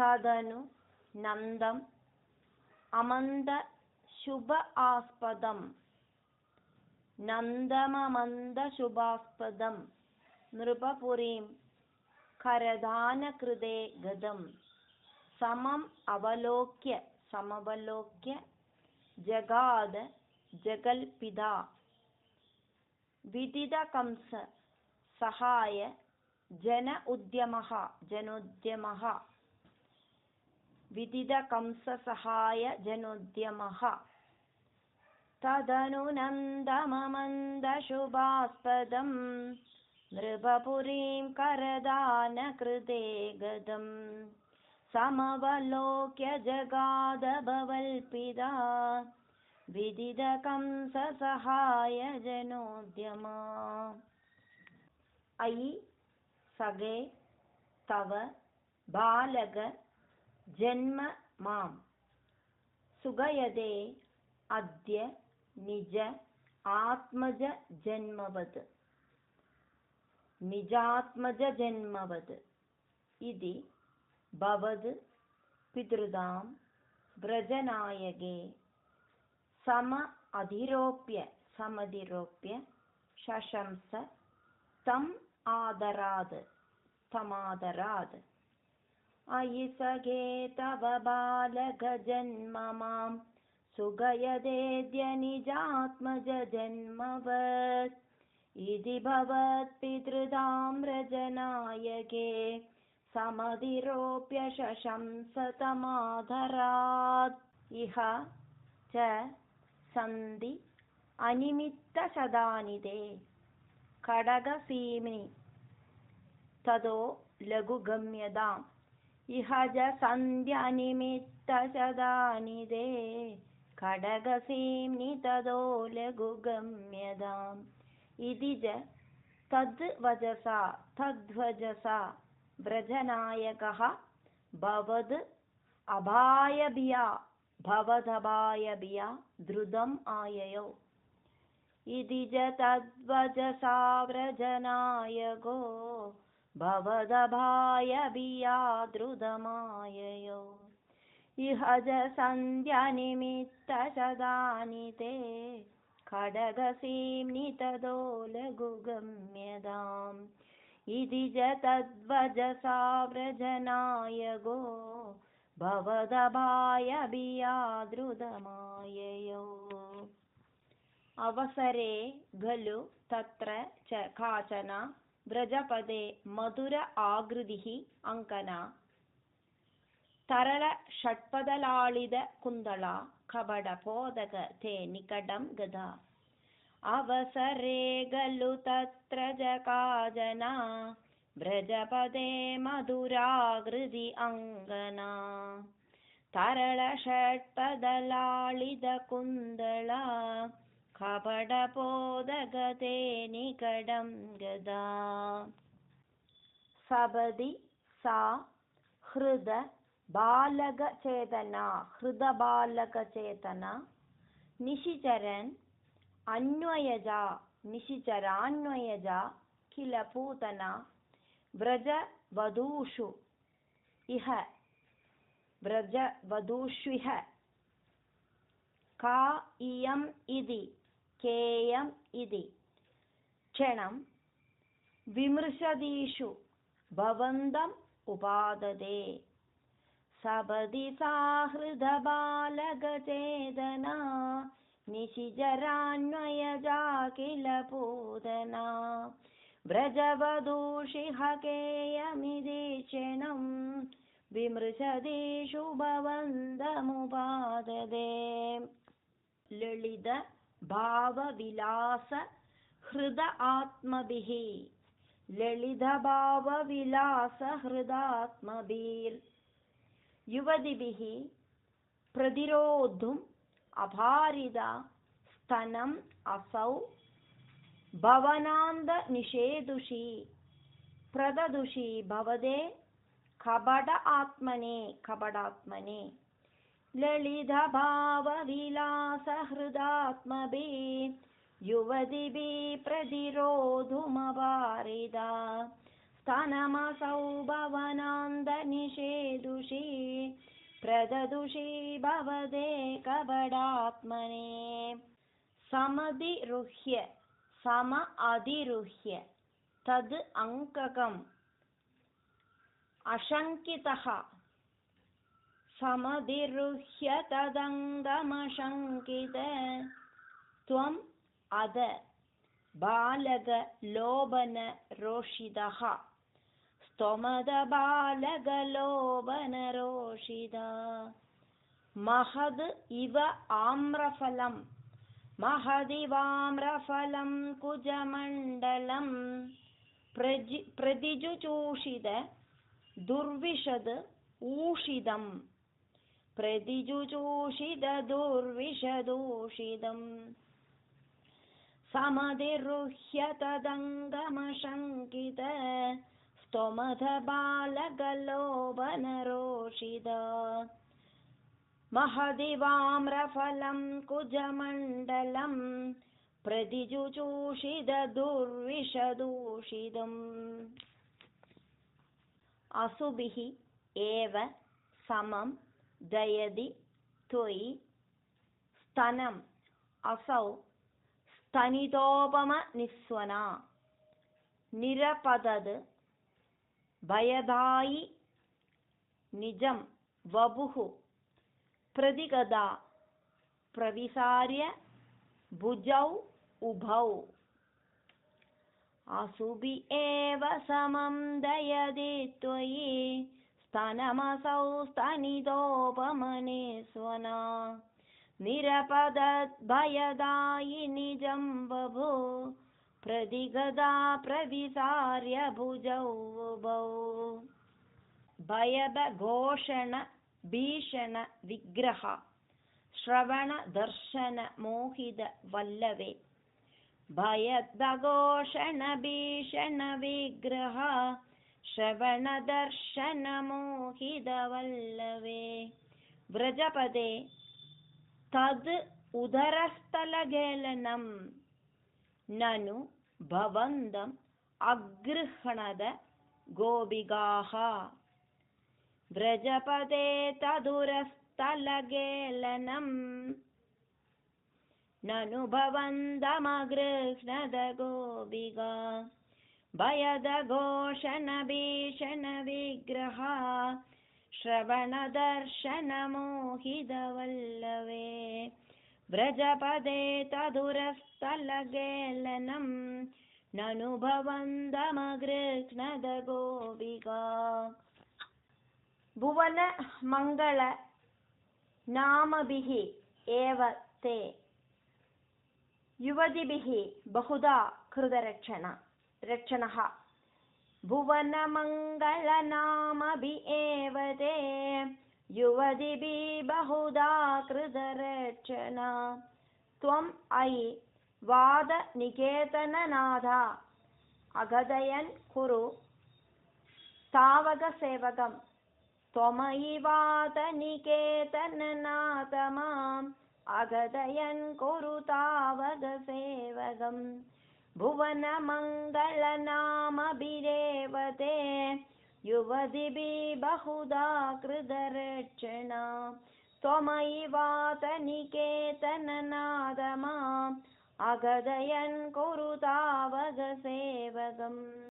तदनु नन्दम् अमन्दशुभ आस्पदम् नन्दममन्दशुभास्पदं नृपपुरीं करदानकृते गदं समवलोक्य जगाद जगल्पिता विदितकंस सहाय जनोद्यमः विदितकंससहाय जनोद्यमः तदनु नन्दममन्दशुभास्पदं नृपपुरीं करदानकृते गदं समवलोक्य जगाद भवल्पिता विदितकंससहाय जनोद्यमा। अयि सगे तव बालक जन्म मां सुगयदे अद्य निज आत्मज जन्मवत् इति भवद् पितृदां व्रजनायके समधिरोप्य शशंस तमादरात् अयि सखे तव बालक जन्म मां सुगयदेद्य निजात्मज जन्मवत् इति भवत् पितृदां व्रजनायके समधिरोप्य शशंस तमादरात्। इह च सन्धि अनिमित्तशदानि ते खड्गसीम्नि ततो लघुगम्यताम् इह च सन्ध्यनिमित्तशदानि ते खड्गसीम्नि ततो लघुगम्यताम् इति च तद्वजसा व्रजनायकः भवद् भवदभायभिया द्रुतम् आययौ इति च तद्वजसा व्रजनायको भवदभायभिया द्रुतमाययौ इह च सन्ध्यनिमित्तशदानि ते खड्गसीम्नि ततो लघुगम्यताम् इति च तद्वजसा व्रजनायको भवदभायभिया द्रुतमाययौ। अवसरे खलु तत्र च काचन व्रजपदे मधुर आकृतिः अङ्कना तरलषट्पदलालितकुन्तला कपटपोदक ते निकटं गता। अवसरे खलु तत्र च काचन व्रजपदे मधुराकृति अङ्कना तरलषट्पदलालितकुन्तला कपटपोदक ते निकटं गता। सपदि सा हृदबालकचेतना निशिचरान्वयजा किल पूतना व्रजवधूष्विह का इयम् इति केयम् इति क्षणं विमृशतीषु भवन्तम् उपादते। सपदि सा हृदबालकचेतना निशिचरान्वयजा किल पूतना व्रजवधूषिह केयमिति क्षणं विमृशतीषु भवन्तमुपादते। ललित भावविलास हृदात्मभिर्युवतिभिः प्रतिरोद्धुम् अभारिता स्तनम् असौ भवनान्तनिषेधुषी प्रददुषी भवते कपटात्मने ललितभावविलासहृदात्मभिर्युवतिभिः प्रतिरोधुमपारिता स्तनमसौ भवनान्तनिषेधुषी शेदुषी प्रददुषी भवदे कपटात्मने समधिरुह्य सम अधिरुह्य तद् अङ्ककम् अशङ्कितः समधिरुह्य तदङ्गमशङ्कित त्वम् अद बालक लोभन रोषितः स्तोमद बालक लोभन रोषिता महद् इव आम्रफलं महदिवाम्रफलं कुजमण्डलं प्रतिजुचूषित दुर्विशद ऊषिदं प्रतिजुचूषित दुर्विशदूषिदम् समधिरुह्य तदङ्गमशङ्कित स्तोमध बालकलोभनरोषित महदिवाम्रफलं कुजमण्डलं प्रतिजुचूषित दुर्विशदूषिदम् असुभिः एव समं दयति त्वयि स्तनम् असौ स्तनितोपमनिस्वना निरपतद् भयदायि निजं वपुः प्रतिगदा प्रविसार्य भुजौ उभौ असुभि एव समं दयति त्वयि स्तनमसौ स्तनितोपमनिस्वना निरपतद्भयदायि निजं वपु प्रतिगदा प्रविसार्य भुजौ उभौ भयघोषण भीषण विग्रह श्रवण दर्शन मोहित वल्लवे भयघोषण भीषण विग्रह श्रवण दर्शन मोहित वल्लवे व्रजपदे तद् उदरस्थलगेलनं ननु भवन्तम् अगृह्णद गोपिकाः व्रजपदे तदुरस्थलगेलनं ननु भवन्तमगृह्णद गोपिका भयघोषण भीषण विग्रह श्रवण दर्शन मोहित वल्लवे व्रजपदे तदुरस्थलगेलनं ननु भवन्तमगृह्णद गोपिका भुवन मंगल नामभिः एव ते युवतिभिः बहुधा कृतरक्षणः भुवन मंगल नामभिः एव ते युवतिभिः बहुधा कृतरक्षणा त्वम् अयि वाद निकेतननाथा अगदयन् कुरु तावक सेवकम् त्वमयि वाद निकेतननाथ माम् अगदयन् कुरु तावक सेवकम् भुवन मंगल नामभिरेव ते युवतिभिः बहुधा कृतरक्षणा त्वमयि वाद निकेतननाथ माम् अगदयन् कुरु तावक सेवकम्